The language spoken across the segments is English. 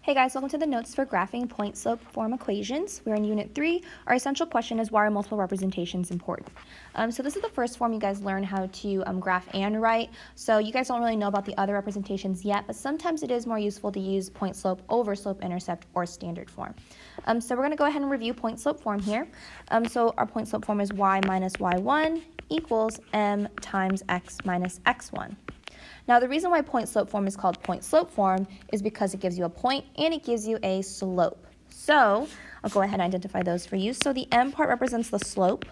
Hey guys, welcome to the notes for graphing point-slope form equations. We're in Unit 3. Our essential question is, why are multiple representations important? So this is the first form you guys learn how to graph and write. So you guys don't really know about the other representations yet, but sometimes it is more useful to use point-slope over slope-intercept or standard form. So we're going to go ahead and review point-slope form here. So our point-slope form is y minus y1 equals m times x minus x1. Now, the reason why point-slope form is called point-slope form is because it gives you a point and it gives you a slope. So I'll go ahead and identify those for you. So the m part represents the slope.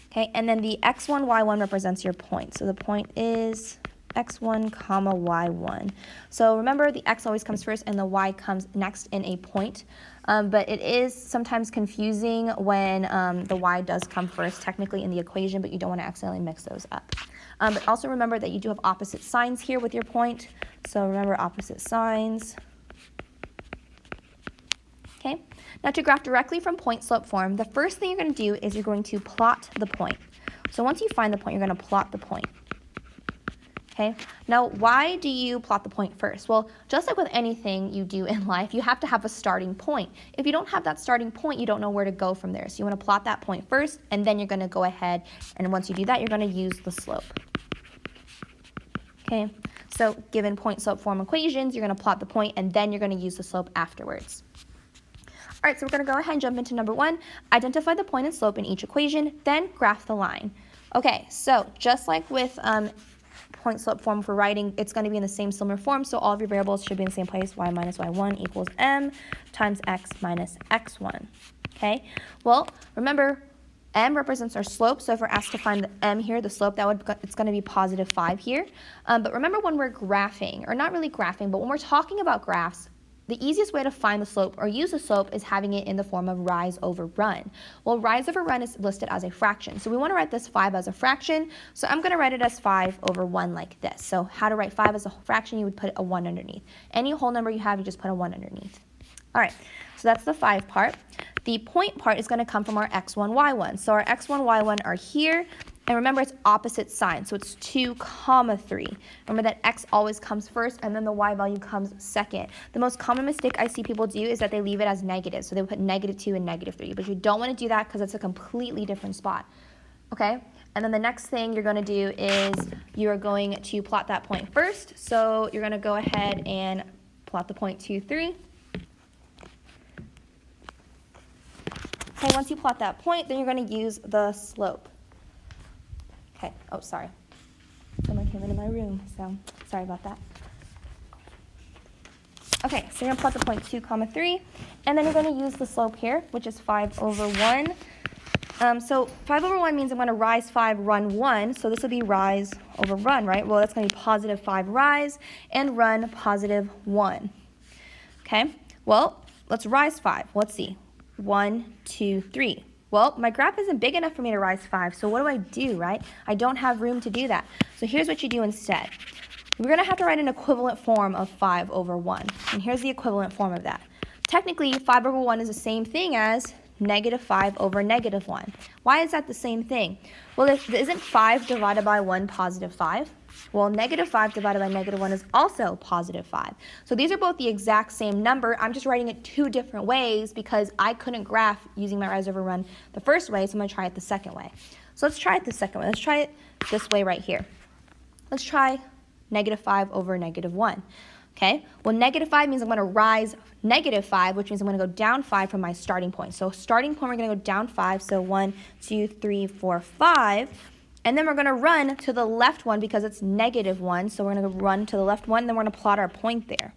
Okay, and then the x1, y1 represents your point. So the point is x1 comma y1. So remember, the x always comes first and the y comes next in a point. But it is sometimes confusing when the y does come first technically in the equation, but you don't want to accidentally mix those up. But also remember that you do have opposite signs here with your point. So remember opposite signs. Okay. Now to graph directly from point-slope form, the first thing you're going to do is you're going to plot the point. So once you find the point, you're going to plot the point. Okay. Now, why do you plot the point first? Well, just like with anything you do in life, you have to have a starting point. If you don't have that starting point, you don't know where to go from there. So you want to plot that point first, and then you're going to go ahead, and once you do that, you're going to use the slope. Okay. So given point-slope form equations, you're going to plot the point, and then you're going to use the slope afterwards. All right, so we're going to go ahead and jump into number 1. Identify the point and slope in each equation, then graph the line. Okay, so just like with point-slope form for writing, it's going to be in the same similar form, so all of your variables should be in the same place. Y minus y1 equals m times x minus x1. Okay, well, remember, m represents our slope, so if we're asked to find the m here, the slope, it's going to be positive 5 here. But remember, when we're graphing, or not really graphing, but when we're talking about graphs, the easiest way to find the slope or use the slope is having it in the form of rise over run. Well, rise over run is listed as a fraction. So we want to write this 5 as a fraction. So I'm going to write it as 5 over 1 like this. So how to write 5 as a fraction, you would put a 1 underneath. Any whole number you have, you just put a 1 underneath. All right, so that's the 5 part. The point part is going to come from our x1, y1. So our x1, y1 are here. And remember, it's opposite sign, so it's 2 comma 3. Remember that x always comes first, and then the y value comes second. The most common mistake I see people do is that they leave it as negative. So they put -2 and -3, but you don't want to do that because it's a completely different spot. Okay? And then the next thing you're going to do is you're going to plot that point first. So you're going to go ahead and plot the point 2, 3. Okay, once you plot that point, then you're going to use the slope. Okay, oh, sorry. Someone came into my room, so sorry about that. Okay, so you're going to plot the point 2 comma 3, and then you're going to use the slope here, which is 5 over 1. So 5 over 1 means I'm going to rise 5, run 1, so this will be rise over run, right? Well, that's going to be positive 5 rise, and run positive 1. Okay, well, let's rise 5. Let's see. 1, 2, 3. Well, my graph isn't big enough for me to rise 5, so what do, right? I don't have room to do that. So here's what you do instead. We're going to have to write an equivalent form of 5 over 1, and here's the equivalent form of that. Technically, 5 over 1 is the same thing as -5 over -1. Why is that the same thing? Well, isn't 5 divided by 1 positive 5? Well, -5 divided by -1 is also positive 5. So these are both the exact same number. I'm just writing it 2 different ways because I couldn't graph using my rise over run the first way, so I'm going to try it the second way. So let's try it the second way. Let's try it this way right here. Let's try -5 over -1. Okay, well, -5 means I'm going to rise -5, which means I'm going to go down 5 from my starting point. So starting point, we're going to go down 5. So 1, 2, 3, 4, 5. And then we're going to run to the left one because it's -1. So we're going to run to the left one, and then we're going to plot our point there.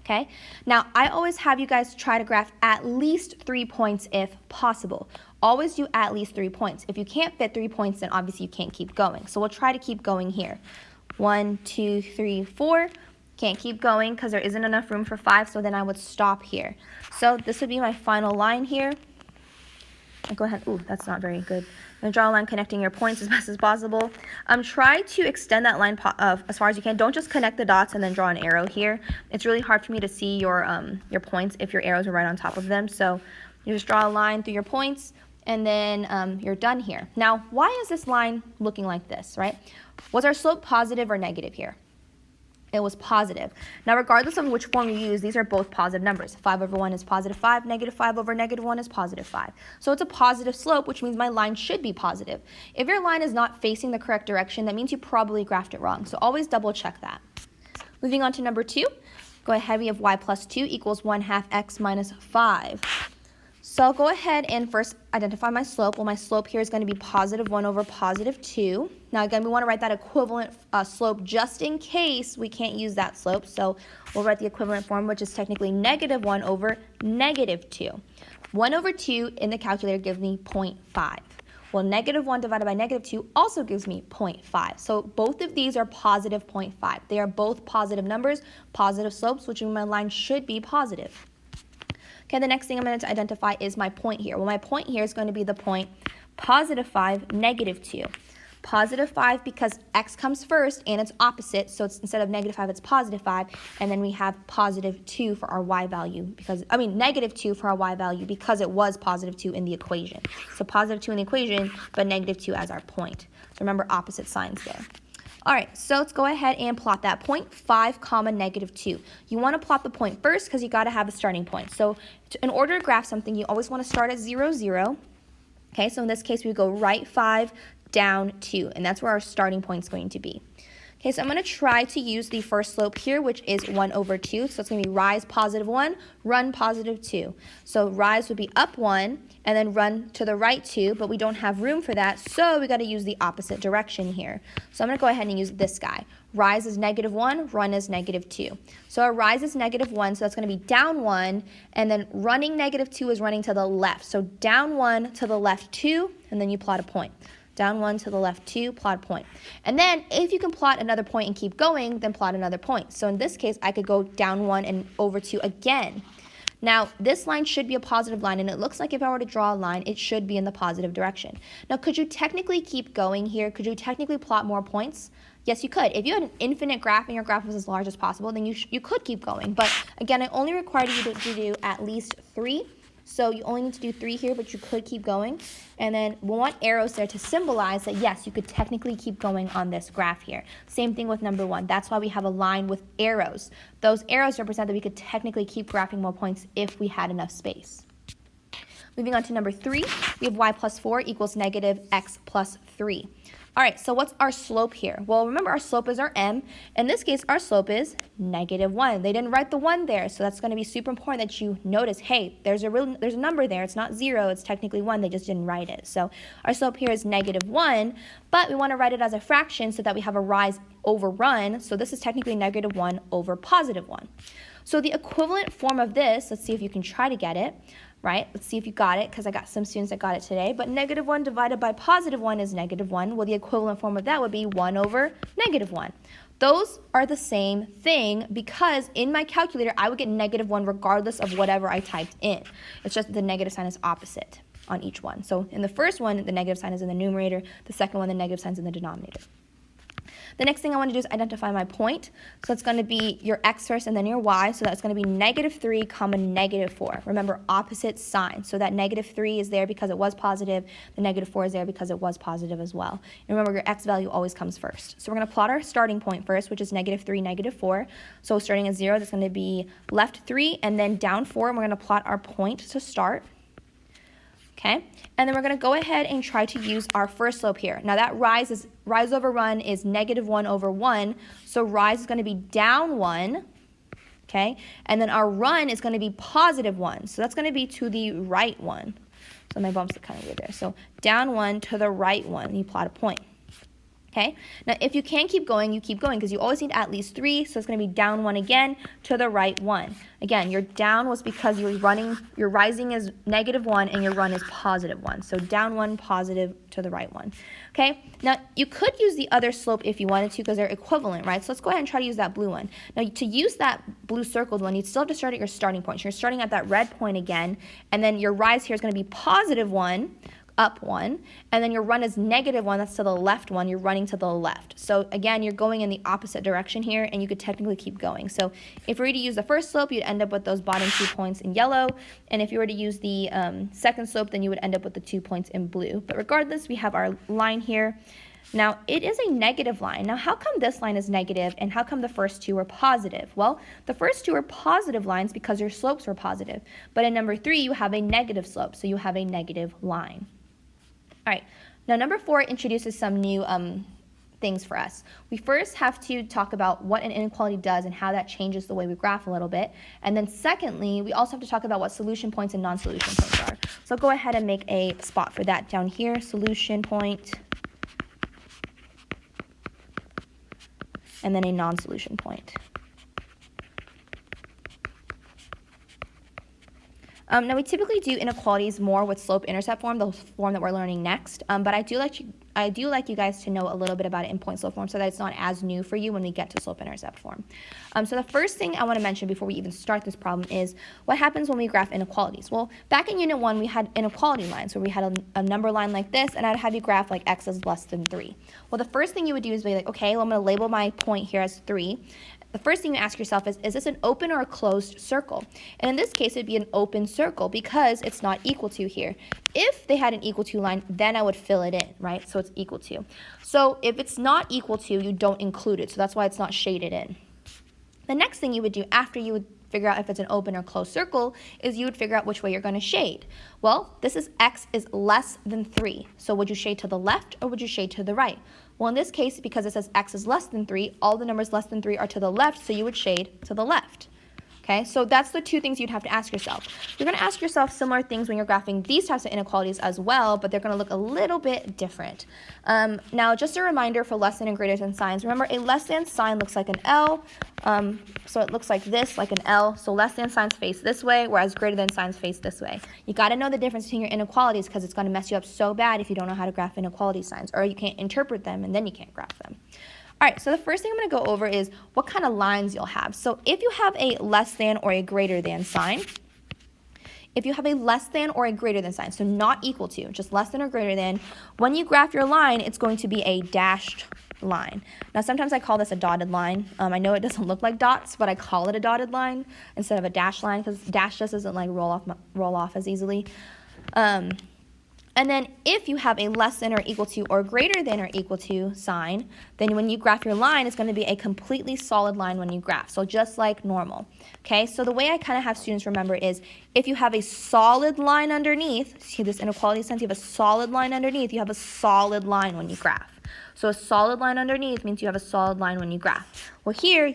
Okay, now I always have you guys try to graph at least 3 points if possible. Always do at least 3 points. If you can't fit 3 points, then obviously you can't keep going. So we'll try to keep going here. 1, 2, 3, 4. Can't keep going because there isn't enough room for 5, so then I would stop here. So this would be my final line here. I'll go ahead. Ooh, that's not very good. I'm going to draw a line connecting your points as best as possible. Try to extend that line as far as you can. Don't just connect the dots and then draw an arrow here. It's really hard for me to see your points if your arrows are right on top of them. So you just draw a line through your points, and then you're done here. Now, why is this line looking like this, right? Was our slope positive or negative here? It was positive. Now, regardless of which form you use, these are both positive numbers. 5 over 1 is positive 5. Negative 5 over negative 1 is positive 5. So it's a positive slope, which means my line should be positive. If your line is not facing the correct direction, that means you probably graphed it wrong. So always double check that. Moving on to number 2. Go ahead, we have y plus 2 equals 1/2 x minus 5. So I'll go ahead and first identify my slope. Well, my slope here is going to be positive 1 over positive 2. Now, again, we want to write that equivalent slope just in case we can't use that slope. So we'll write the equivalent form, which is technically negative 1 over negative 2. 1 over 2 in the calculator gives me 0.5. Well, negative 1 divided by negative 2 also gives me 0.5. So both of these are positive 0.5. They are both positive numbers, positive slopes, which means my line should be positive. Okay, the next thing I'm going to identify is my point here. Well, my point here is going to be the point positive 5, negative 2. Positive 5 because x comes first and it's opposite, so it's instead of negative 5, it's positive 5. And then we have positive 2 for our y value negative 2 for our y value because it was positive 2 in the equation. So positive 2 in the equation, but negative 2 as our point. So remember opposite signs there. All right, so let's go ahead and plot that point, 5 comma negative 2. You want to plot the point first because you got to have a starting point. So in order to graph something, you always want to start at 0, 0. Okay, so in this case, we go right 5, down 2, and that's where our starting point is going to be. Okay, so I'm going to try to use the first slope here, which is 1 over 2. So it's going to be rise positive 1, run positive 2. So rise would be up 1, and then run to the right 2, but we don't have room for that, so we got to use the opposite direction here. So I'm going to go ahead and use this guy. Rise is negative 1, run is negative 2. So our rise is negative 1, so that's going to be down 1, and then running negative 2 is running to the left. So down 1 to the left 2, and then you plot a point. Down 1 to the left 2, plot a point. And then if you can plot another point and keep going, then plot another point. So in this case, I could go down 1 and over 2 again. Now, this line should be a positive line, and it looks like if I were to draw a line, it should be in the positive direction. Now, could you technically keep going here? Could you technically plot more points? Yes, you could. If you had an infinite graph and your graph was as large as possible, then you could keep going. But again, I only required you to do at least 3. So you only need to do 3 here, but you could keep going. And then we want arrows there to symbolize that, yes, you could technically keep going on this graph here. Same thing with number 1. That's why we have a line with arrows. Those arrows represent that we could technically keep graphing more points if we had enough space. Moving on to number 3, we have y plus 4 equals negative x plus 3. All right, so what's our slope here? Well, remember our slope is our m. In this case, our slope is negative 1. They didn't write the 1 there, so that's going to be super important that you notice, hey, there's a number there. It's not 0. It's technically 1. They just didn't write it. So our slope here is negative 1, but we want to write it as a fraction so that we have a rise over run. So this is technically negative 1 over positive 1. So the equivalent form of this, let's see if you can try to get it. Right? Let's see if you got it, because I got some students that got it today. But negative 1 divided by positive 1 is negative 1. Well, the equivalent form of that would be 1 over negative 1. Those are the same thing because in my calculator, I would get negative 1 regardless of whatever I typed in. It's just that the negative sign is opposite on each one. So in the first one, the negative sign is in the numerator. The second one, the negative sign is in the denominator. The next thing I want to do is identify my point. So it's going to be your x first and then your y. So that's going to be negative 3 comma negative 4. Remember, opposite sign. So that negative 3 is there because it was positive. The negative 4 is there because it was positive as well. And remember, your x value always comes first. So we're going to plot our starting point first, which is negative 3, negative 4. So starting at 0, that's going to be left 3 and then down 4. And we're going to plot our point to start. Okay, and then we're going to go ahead and try to use our first slope here. Now that rise over run is negative 1 over 1, so rise is going to be down 1, okay, and then our run is going to be positive 1, so that's going to be to the right 1. So my bumps are kind of weird there. So down 1 to the right 1, and you plot a point. Okay, now if you can keep going, you keep going because you always need at least 3, so it's going to be down 1 again to the right 1. Again, your down was because your rising is negative 1 and your run is positive 1. So down 1, positive to the right 1. Okay, now you could use the other slope if you wanted to because they're equivalent, right? So let's go ahead and try to use that blue one. Now to use that blue circled one, you still have to start at your starting point. So you're starting at that red point again, and then your rise here is going to be positive 1, up 1, and then your run is negative 1, that's to the left 1, you're running to the left. So again, you're going in the opposite direction here, and you could technically keep going. So if we were to use the first slope, you'd end up with those bottom 2 points in yellow, and if you were to use the second slope, then you would end up with the 2 points in blue. But regardless, we have our line here. Now, it is a negative line. Now, how come this line is negative and how come the first two are positive? Well, the first two are positive lines because your slopes were positive. But in number 3, you have a negative slope, so you have a negative line. All right. Now, number 4 introduces some new things for us. We first have to talk about what an inequality does and how that changes the way we graph a little bit. And then secondly, we also have to talk about what solution points and non-solution points are. So go ahead and make a spot for that down here, solution point, and then a non-solution point. Now, we typically do inequalities more with slope-intercept form, the form that we're learning next. But I do like you guys to know a little bit about it in point-slope form so that it's not as new for you when we get to slope-intercept form. So the first thing I want to mention before we even start this problem is what happens when we graph inequalities. Well, back in Unit 1, we had inequality lines where we had a number line like this, and I'd have you graph like x is less than 3. Well, the first thing you would do is be like, okay, well, I'm going to label my point here as 3. The first thing you ask yourself is this an open or a closed circle? And in this case, it'd be an open circle because it's not equal to here. If they had an equal to line, then I would fill it in, right? So it's equal to. So if it's not equal to, you don't include it. So that's why it's not shaded in. The next thing you would do after you would figure out if it's an open or closed circle is you would figure out which way you're going to shade. Well, this is x is less than 3. So would you shade to the left or would you shade to the right? Well, in this case, because it says x is less than 3, all the numbers less than 3 are to the left, so you would shade to the left. Okay, so that's the two things you'd have to ask yourself. You're going to ask yourself similar things when you're graphing these types of inequalities as well, but they're going to look a little bit different. Now, just a reminder for less than and greater than signs. Remember, a less than sign looks like an L, so it looks like this, like an L. So less than signs face this way, whereas greater than signs face this way. You got to know the difference between your inequalities because it's going to mess you up so bad if you don't know how to graph inequality signs, or you can't interpret them and then you can't graph them. All right, so the first thing I'm going to go over is what kind of lines you'll have. So if you have a less than or a greater than sign, if you have a less than or a greater than sign, so not equal to, just less than or greater than, when you graph your line, it's going to be a dashed line. Now, sometimes I call this a dotted line. I know it doesn't look like dots, but I call it a dotted line instead of a dashed line because dash just doesn't like roll off as easily. And then if you have a less than or equal to or greater than or equal to sign, then when you graph your line, it's going to be a completely solid line when you graph, so just like normal. Okay, so the way I kind of have students remember is if you have a solid line underneath, see this inequality sense, you have a solid line underneath, you have a solid line when you graph. So a solid line underneath means you have a solid line when you graph. Well, here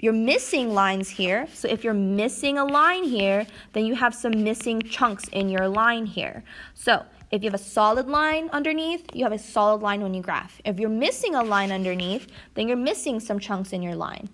you're missing lines here. So if you're missing a line here, then you have some missing chunks in your line here. So if you have a solid line underneath, you have a solid line when you graph. If you're missing a line underneath, then you're missing some chunks in your line.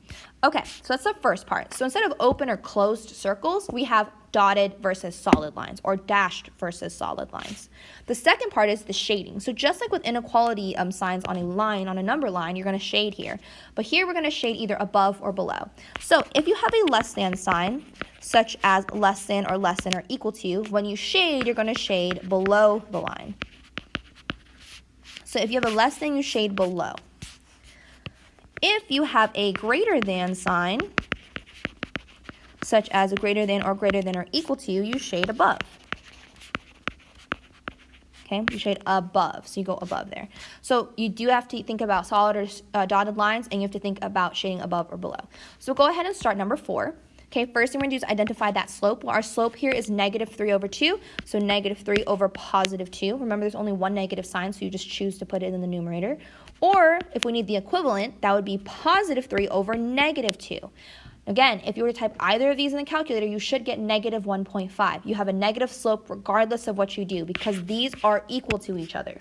Okay, so that's the first part. So instead of open or closed circles, we have dotted versus solid lines, or dashed versus solid lines. The second part is the shading. So just like with inequality signs on a line, on a number line, you're going to shade here. But here we're going to shade either above or below. So if you have a less than sign, such as less than or equal to, when you shade, you're going to shade below the line. So if you have a less than, you shade below. If you have a greater than sign, such as a greater than or equal to, you shade above. Okay, you shade above, so you go above there. So you do have to think about solid or dotted lines, and you have to think about shading above or below. So go ahead and start number 4. Okay, first thing we're going to do is identify that slope. Well, our slope here is -3/2, so -3 over +2. Remember, there's only one negative sign, so you just choose to put it in the numerator. Or, if we need the equivalent, that would be +3 over -2. Again, if you were to type either of these in the calculator, you should get -1.5. You have a negative slope regardless of what you do because these are equal to each other.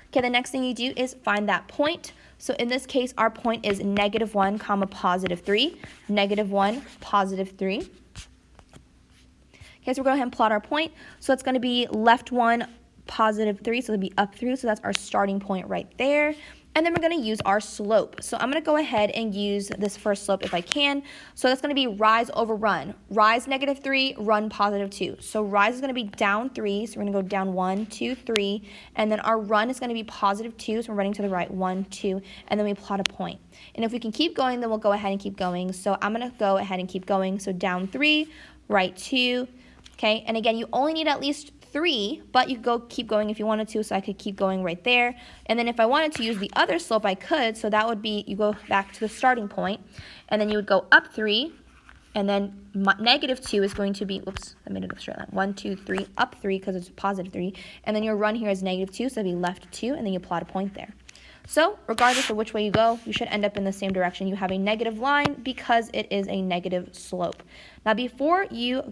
Okay, the next thing you do is find that point. So in this case, our point is -1, +3, -1, +3. Okay, so we're going to go ahead and plot our point. So it's going to be left 1, +3, so it'll be up through. So that's our starting point right there. And then we're going to use our slope. So I'm going to go ahead and use this first slope if I can. So that's going to be rise over run. Rise -3, run +2. So rise is going to be down 3. So we're going to go down 1, 2, 3. And then our run is going to be +2. So we're running to the right, 1, 2. And then we plot a point. And if we can keep going, then we'll go ahead and keep going. So I'm going to go ahead and keep going. So down 3, right 2. Okay, and again, you only need at least 3, but you could keep going if you wanted to, so I could keep going right there. And then if I wanted to use the other slope, I could, so that would be, you go back to the starting point, and then you would go up 3, and then -2 is going to be, oops, I made it a straight line, 1, 2, 3, up 3, because it's a positive 3, and then your run here is -2, so it'd be left 2, and then you plot a point there. So regardless of which way you go, you should end up in the same direction. You have a negative line because it is a negative slope. Now before you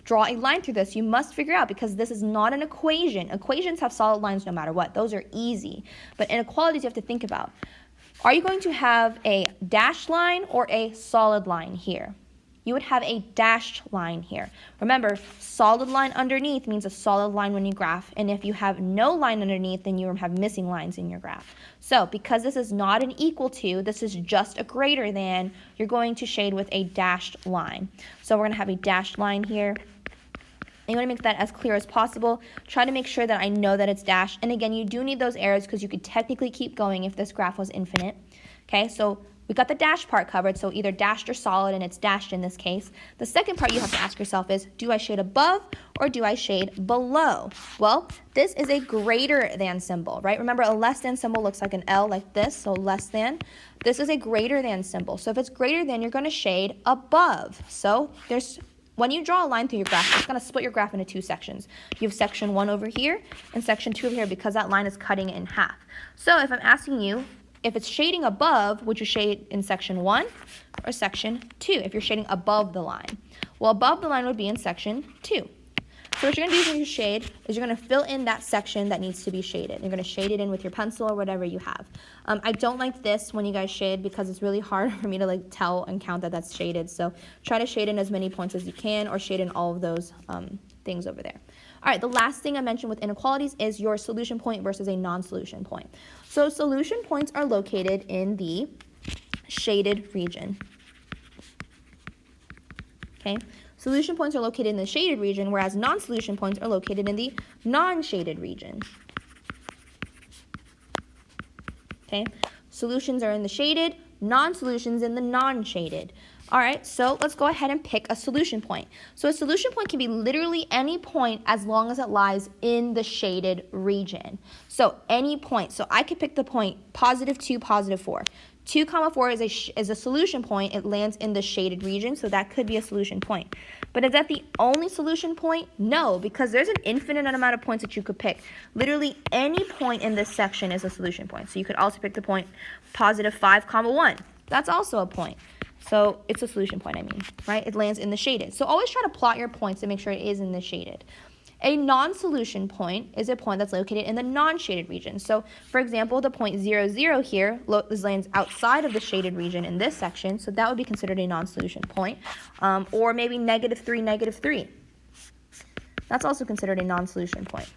draw a line through this, you must figure out, because this is not an equation. Equations have solid lines no matter what. Those are easy. But inequalities you have to think about. Are you going to have a dashed line or a solid line here? You would have a dashed line here. Remember, solid line underneath means a solid line when you graph, and if you have no line underneath, then you have missing lines in your graph. So because this is not an equal to, this is just a greater than, you're going to shade with a dashed line. So we're going to have a dashed line here. And you want to make that as clear as possible. Try to make sure that I know that it's dashed. And again, you do need those arrows because you could technically keep going if this graph was infinite. Okay, so we got the dashed part covered, so either dashed or solid, and it's dashed in this case. The second part you have to ask yourself is, do I shade above or do I shade below? Well, this is a greater than symbol, right? Remember, a less than symbol looks like an L like this, so less than. This is a greater than symbol. So if it's greater than, you're going to shade above. So when you draw a line through your graph, it's going to split your graph into 2 sections. You have section 1 over here and section 2 over here because that line is cutting it in half. So if I'm asking you, if it's shading above, would you shade in section 1 or section 2 if you're shading above the line? Well, above the line would be in section 2. So what you're going to do when you shade is you're going to fill in that section that needs to be shaded. You're going to shade it in with your pencil or whatever you have. I don't like this when you guys shade because it's really hard for me to tell and count that that's shaded. So try to shade in as many points as you can, or shade in all of those things over there. All right, the last thing I mentioned with inequalities is your solution point versus a non-solution point. So solution points are located in the shaded region. Okay, solution points are located in the shaded region, whereas non-solution points are located in the non-shaded region. Okay, solutions are in the shaded, non-solutions in the non-shaded. All right, so let's go ahead and pick a solution point. So a solution point can be literally any point as long as it lies in the shaded region. So any point. So I could pick the point +2, +4. 2, 4 is a solution point. It lands in the shaded region, so that could be a solution point. But is that the only solution point? No, because there's an infinite amount of points that you could pick. Literally any point in this section is a solution point. So you could also pick the point +5, 1. That's also a point. So it's a solution point, right? It lands in the shaded. So always try to plot your points to make sure it is in the shaded. A non-solution point is a point that's located in the non-shaded region. So, for example, the point 0, 0 here lands outside of the shaded region in this section, so that would be considered a non-solution point. Or maybe -3, -3. That's also considered a non-solution point.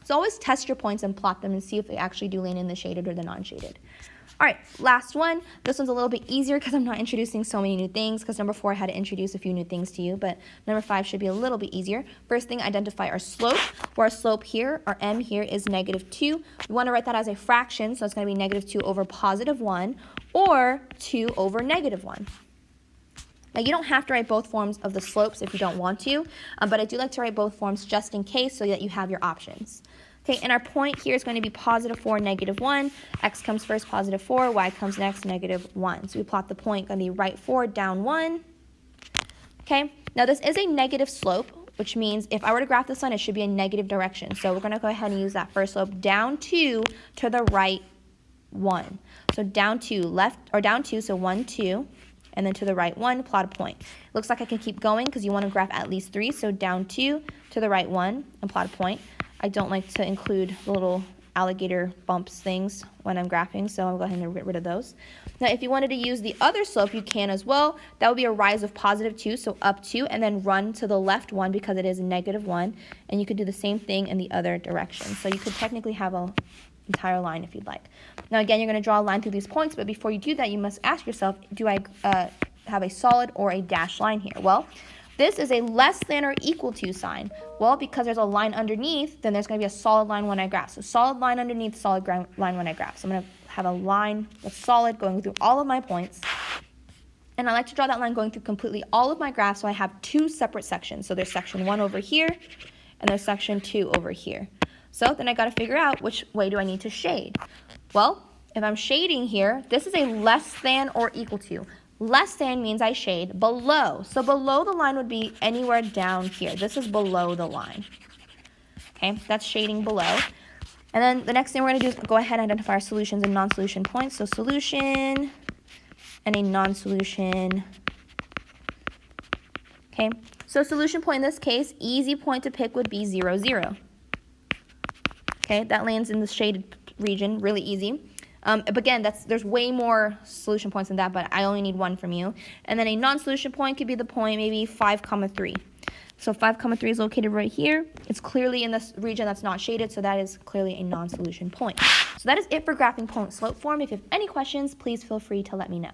So always test your points and plot them and see if they actually do land in the shaded or the non-shaded. All right, last one. This one's a little bit easier because I'm not introducing so many new things, because number 4 I had to introduce a few new things to you, but number 5 should be a little bit easier. First thing, identify our slope, where our slope here, our m here, is -2. We want to write that as a fraction, so it's going to be -2 over +1 or 2 over -1. Now, you don't have to write both forms of the slopes if you don't want to, but I do like to write both forms just in case so that you have your options. Okay, and our point here is going to be +4, -1. X comes first, +4. Y comes next, -1. So we plot the point, going to be right 4, down 1. Okay, now this is a negative slope, which means if I were to graph this line, it should be a negative direction. So we're going to go ahead and use that first slope, down 2 to the right 1. So down 2, down 2, so 1, 2. And then to the right 1, plot a point. Looks like I can keep going because you want to graph at least 3. So down 2 to the right 1 and plot a point. I don't like to include the little alligator bumps things when I'm graphing, so I'll go ahead and get rid of those. Now, if you wanted to use the other slope, you can as well. That would be a rise of +2, so up 2, and then run to the left 1 because it is -1. And you could do the same thing in the other direction. So you could technically have an entire line if you'd like. Now, again, you're going to draw a line through these points, but before you do that, you must ask yourself, do I have a solid or a dashed line here? Well, this is a less than or equal to sign. Well, because there's a line underneath, then there's going to be a solid line when I graph. So solid line underneath, solid line when I graph. So I'm going to have a line that's solid going through all of my points. And I like to draw that line going through completely all of my graphs, so I have two separate sections. So there's section 1 over here, and there's section 2 over here. So then I got to figure out which way do I need to shade. Well, if I'm shading here, this is a less than or equal to. Less than means I shade below. So below the line would be anywhere down here. This is below the line. Okay, that's shading below. And then the next thing we're going to do is go ahead and identify our solutions and non-solution points. So solution and a non-solution. Okay, so solution point in this case, easy point to pick would be 0, 0. Okay, that lands in the shaded region, really easy. But again, there's way more solution points than that, but I only need one from you. And then a non-solution point could be the point maybe 5, 3. So 5, 3 is located right here. It's clearly in this region that's not shaded, so that is clearly a non-solution point. So that is it for graphing point slope form. If you have any questions, please feel free to let me know.